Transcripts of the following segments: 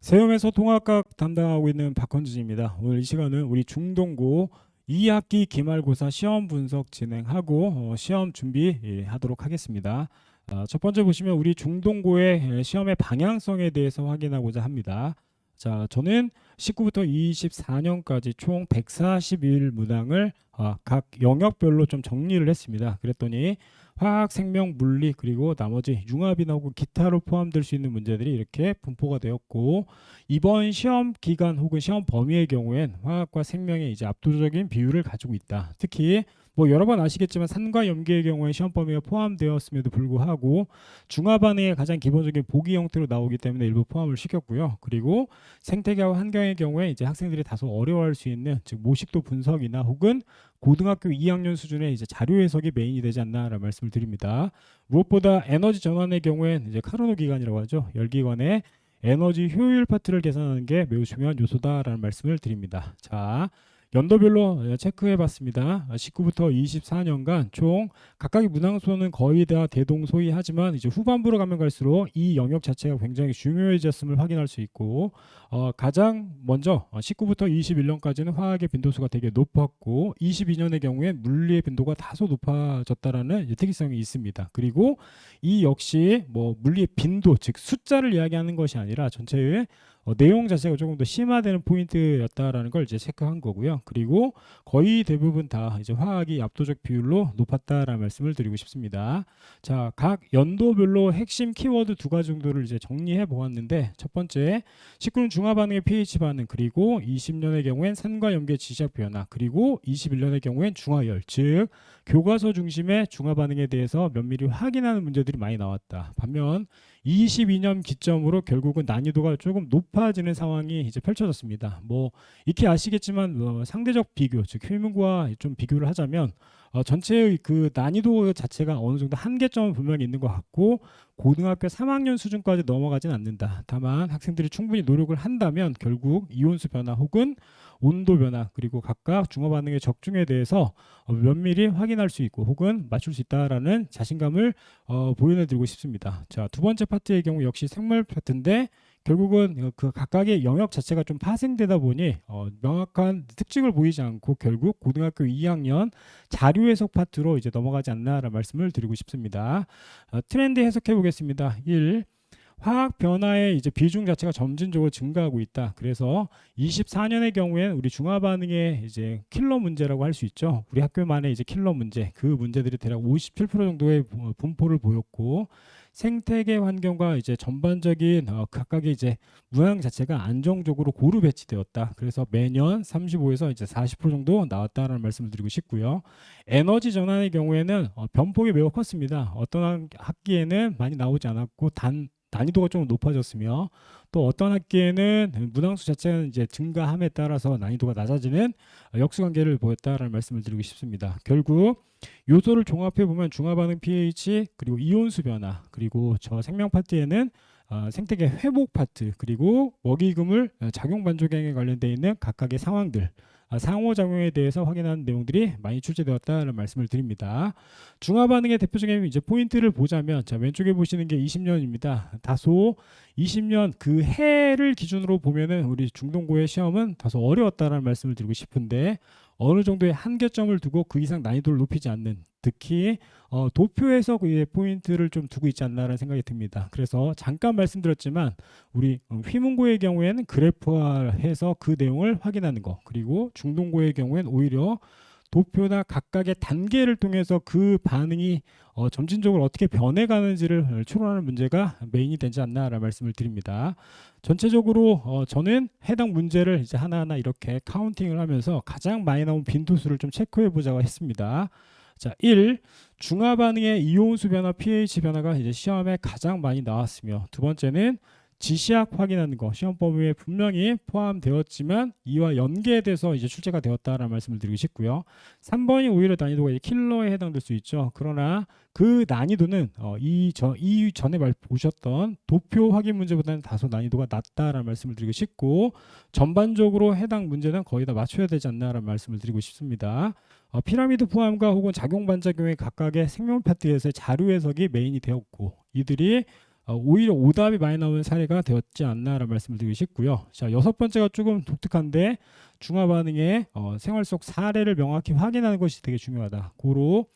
세움에서 통합학 담당하고 있는 박헌준입니다. 오늘 이 시간은 우리 중동고 2학기 기말고사 시험 분석 진행하고 시험 준비하도록 하겠습니다. 첫 번째 보시면 우리 중동고의 시험의 방향성에 대해서 확인하고자 합니다. 자, 저는 19부터 24년까지 총 141 문항을 각 영역별로 좀 정리를 했습니다. 그랬더니 화학, 생명, 물리 그리고 나머지 융합이나 혹은 기타로 포함될 수 있는 문제들이 이렇게 분포가 되었고, 이번 시험 기간 혹은 시험 범위의 경우엔 화학과 생명의 이제 압도적인 비율을 가지고 있다. 특히 뭐 여러 번 아시겠지만 산과 염기의 경우에 시험 범위가 포함되었음에도 불구하고 중화 반응의 가장 기본적인 보기 형태로 나오기 때문에 일부 포함을 시켰고요. 그리고 생태계와 환경의 경우에 이제 학생들이 다소 어려워할 수 있는 즉 모식도 분석이나 혹은 고등학교 2학년 수준의 이제 자료 해석이 메인이 되지 않나라는 말씀을 드립니다. 무엇보다 에너지 전환의 경우엔 이제 카르노 기관이라고 하죠. 열기관의 에너지 효율 파트를 계산하는 게 매우 중요한 요소다라는 말씀을 드립니다. 자, 연도별로 체크해 봤습니다. 19부터 24년간 총 각각의 문항수는 거의 다 대동소이하지만 이제 후반부로 가면 갈수록 이 영역 자체가 굉장히 중요해졌음을 확인할 수 있고, 가장 먼저 19부터 21년까지는 화학의 빈도수가 되게 높았고 22년의 경우엔 물리의 빈도가 다소 높아졌다라는 특이성이 있습니다. 그리고 이 역시 뭐 물리의 빈도 즉 숫자를 이야기하는 것이 아니라 전체의 내용 자체가 조금 더 심화되는 포인트였다라는 걸 이제 체크한 거고요. 그리고 거의 대부분 다 이제 화학이 압도적 비율로 높았다라는 말씀을 드리고 싶습니다. 자, 각 연도별로 핵심 키워드 두 가지 정도를 이제 정리해 보았는데, 첫 번째 19년 중화 반응의 pH 반응, 그리고 20년의 경우엔 산과 염기의 지시학 변화, 그리고 21년의 경우엔 중화열 즉 교과서 중심의 중화 반응에 대해서 면밀히 확인하는 문제들이 많이 나왔다. 반면 22년 기점으로 결국은 난이도가 조금 높아지는 상황이 이제 펼쳐졌습니다. 뭐 익히 아시겠지만 상대적 비교, 즉 휴문과 좀 비교를 하자면 전체의 그 난이도 자체가 어느 정도 한계점은 분명히 있는 것 같고 고등학교 3학년 수준까지 넘어가진 않는다. 다만 학생들이 충분히 노력을 한다면 결국 이온수 변화 혹은 온도 변화 그리고 각각 중화 반응의 적중에 대해서 면밀히 확인할 수 있고 혹은 맞출 수 있다라는 자신감을 보여드리고 싶습니다. 자, 두 번째 파트의 경우 역시 생물 파트인데 결국은 그 각각의 영역 자체가 좀 파생되다 보니 명확한 특징을 보이지 않고 결국 고등학교 2학년 자료 해석 파트로 이제 넘어가지 않나라는 말씀을 드리고 싶습니다. 트렌드 해석해 보겠습니다. 1. 화학 변화의 이제 비중 자체가 점진적으로 증가하고 있다. 그래서 24년의 경우에는 우리 중화 반응의 이제 킬러 문제라고 할 수 있죠. 우리 학교만의 이제 킬러 문제, 그 문제들이 대략 57% 정도의 분포를 보였고, 생태계 환경과 이제 전반적인 각각의 이제 문항 자체가 안정적으로 고루 배치되었다. 그래서 매년 35에서 이제 40% 정도 나왔다라는 말씀을 드리고 싶고요. 에너지 전환의 경우에는 변폭이 매우 컸습니다. 어떤 학기에는 많이 나오지 않았고 난이도가 좀 높아졌으며, 또 어떤 학기에는 문항수 자체는 이제 증가함에 따라서 난이도가 낮아지는 역수관계를 보였다라는 말씀을 드리고 싶습니다. 결국 요소를 종합해 보면 중화 반응 pH 그리고 이온수 변화 그리고 저 생명 파트에는 생태계 회복 파트 그리고 먹이금을 작용 반조경에 관련되어 있는 각각의 상황들 상호작용에 대해서 확인하는 내용들이 많이 출제되었다는 말씀을 드립니다. 중화 반응의 대표적인 이제 포인트를 보자면, 자, 왼쪽에 보시는 게 20년입니다. 다소 20년 그 해를 기준으로 보면은 우리 중동고의 시험은 다소 어려웠다는 말씀을 드리고 싶은데, 어느 정도의 한계점을 두고 그 이상 난이도를 높이지 않는, 특히 도표에서 그 포인트를 좀 두고 있지 않나라는 생각이 듭니다. 그래서 잠깐 말씀드렸지만 우리 휘문고의 경우에는 그래프화해서 그 내용을 확인하는 거, 그리고 중동고의 경우에는 오히려 도표나 각각의 단계를 통해서 그 반응이 점진적으로 어떻게 변해가는지를 추론하는 문제가 메인이 되지 않나라는 말씀을 드립니다. 전체적으로 저는 해당 문제를 이제 하나하나 이렇게 카운팅을 하면서 가장 많이 나온 빈도수를 좀 체크해 보자고 했습니다. 자, 1. 중화 반응의 이온수 변화, pH 변화가 이제 시험에 가장 많이 나왔으며, 두 번째는 지시학 확인하는 거, 시험 범위에 분명히 포함되었지만 이와 연계돼서 이제 출제가 되었다라는 말씀을 드리고 싶고요. 3번이 오히려 난이도가 이제 킬러에 해당될 수 있죠. 그러나 그 난이도는 이 전에 보셨던 도표 확인 문제보다는 다소 난이도가 낮다라는 말씀을 드리고 싶고, 전반적으로 해당 문제는 거의 다 맞춰야 되지 않나라는 말씀을 드리고 싶습니다. 피라미드 포함과 혹은 작용 반작용의 각각의 생명 파트에서의 자료 해석이 메인이 되었고, 이들이 오히려 오답이 많이 나오는 사례가 되었지 않나라는 말씀을 드리고 싶고요. 자, 여섯 번째가 조금 독특한데 중화 반응의 생활 속 사례를 명확히 확인하는 것이 되게 중요하다. 고로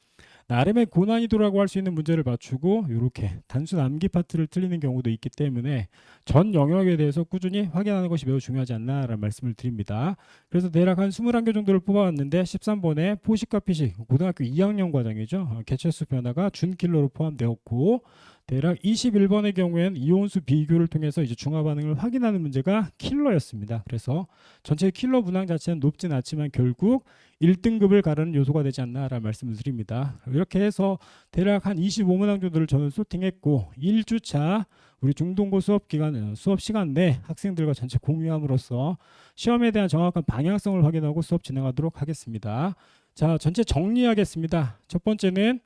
나름의 고난이도라고 할 수 있는 문제를 맞추고 이렇게 단순 암기 파트를 틀리는 경우도 있기 때문에 전 영역에 대해서 꾸준히 확인하는 것이 매우 중요하지 않나라는 말씀을 드립니다. 그래서 대략 한 21개 정도를 뽑아왔는데 13번에 포식과 피식 고등학교 2학년 과정이죠. 개체수 변화가 준킬로로 포함되었고 대략 21번의 경우에는 이온수 비교를 통해서 이제 중화 반응을 확인하는 문제가 킬러였습니다. 그래서 전체 킬러 분항 자체는 높진 않지만 결국 1등급을 가르는 요소가 되지 않나라는 말씀을 드립니다. 이렇게 해서 대략 한 25문항 정도를 저는 소팅했고 1주차 우리 중동고 수업 기간 수업 시간 내 학생들과 전체 공유함으로써 시험에 대한 정확한 방향성을 확인하고 수업 진행하도록 하겠습니다. 자, 전체 정리하겠습니다. 첫 번째는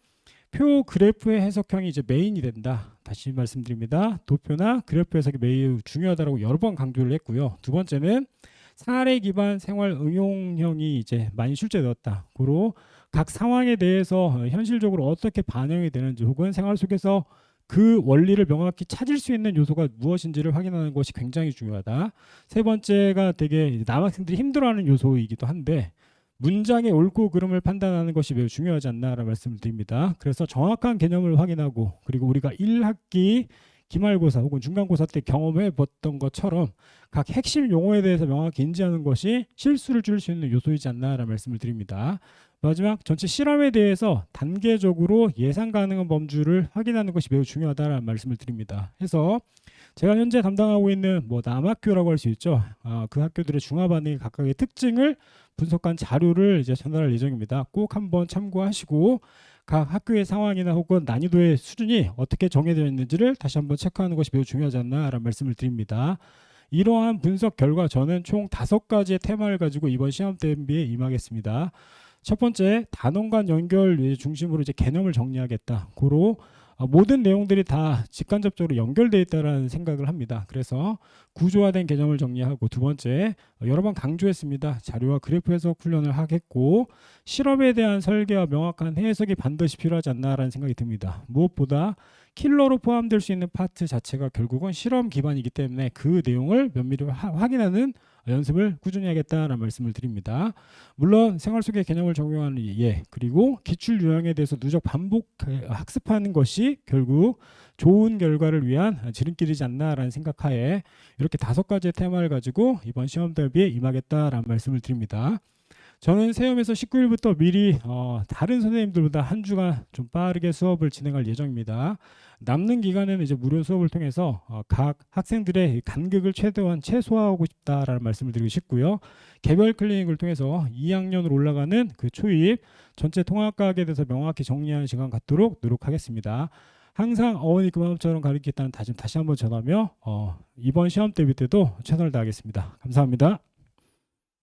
표 그래프의 해석형이 이제 메인이 된다. 다시 말씀드립니다. 도표나 그래프 해석이 매우 중요하다고 여러 번 강조를 했고요. 두 번째는 사례 기반 생활 응용형이 이제 많이 출제되었다. 고로 각 상황에 대해서 현실적으로 어떻게 반영이 되는지 혹은 생활 속에서 그 원리를 명확히 찾을 수 있는 요소가 무엇인지를 확인하는 것이 굉장히 중요하다. 세 번째가 되게 남학생들이 힘들어하는 요소이기도 한데 문장의 옳고 그름을 판단하는 것이 매우 중요하지 않나라는 말씀을 드립니다. 그래서 정확한 개념을 확인하고 그리고 우리가 1학기 기말고사 혹은 중간고사 때 경험해 봤던 것처럼 각 핵심 용어에 대해서 명확히 인지하는 것이 실수를 줄일 수 있는 요소이지 않나라는 말씀을 드립니다. 마지막 전체 실험에 대해서 단계적으로 예상 가능한 범주를 확인하는 것이 매우 중요하다는 말씀을 드립니다. 해서 제가 현재 담당하고 있는 뭐 남학교라고 할 수 있죠. 그 학교들의 중화 반응의 각각의 특징을 분석한 자료를 이제 전달할 예정입니다. 꼭 한번 참고하시고 각 학교의 상황이나 혹은 난이도의 수준이 어떻게 정해져 있는지를 다시 한번 체크하는 것이 매우 중요하지 않나라는 말씀을 드립니다. 이러한 분석 결과 저는 총 5가지의 테마를 가지고 이번 시험 대비에 임하겠습니다. 첫 번째, 단원 연결 중심으로 이제 개념을 정리하겠다. 고로 모든 내용들이 다 직간접적으로 연결되어 있다는 생각을 합니다. 그래서 구조화된 개념을 정리하고 두 번째, 여러 번 강조했습니다. 자료와 그래프 해석 훈련을 하겠고 실험에 대한 설계와 명확한 해석이 반드시 필요하지 않나라는 생각이 듭니다. 무엇보다 킬러로 포함될 수 있는 파트 자체가 결국은 실험 기반이기 때문에 그 내용을 면밀히 확인하는 연습을 꾸준히 하겠다는 말씀을 드립니다. 물론 생활 속의 개념을 적용하는 예 그리고 기출 유형에 대해서 누적 반복 학습하는 것이 결국 좋은 결과를 위한 지름길이지 않나라는 생각하에 이렇게 5가지의 테마를 가지고 이번 시험 대비에 임하겠다라는 말씀을 드립니다. 저는 시험에서 19일부터 미리 다른 선생님들보다 한 주간 좀 빠르게 수업을 진행할 예정입니다. 남는 기간에는 이제 무료 수업을 통해서 각 학생들의 간극을 최대한 최소화하고 싶다라는 말씀을 드리고 싶고요. 개별 클리닉을 통해서 2학년으로 올라가는 그 초입 전체 통합과학에 대해서 명확히 정리하는 시간 갖도록 노력하겠습니다. 항상 어머니 그 마음처럼 가르치겠다는 다짐 다시 한번 전하며 이번 시험 대비 때도 최선을 다하겠습니다. 감사합니다.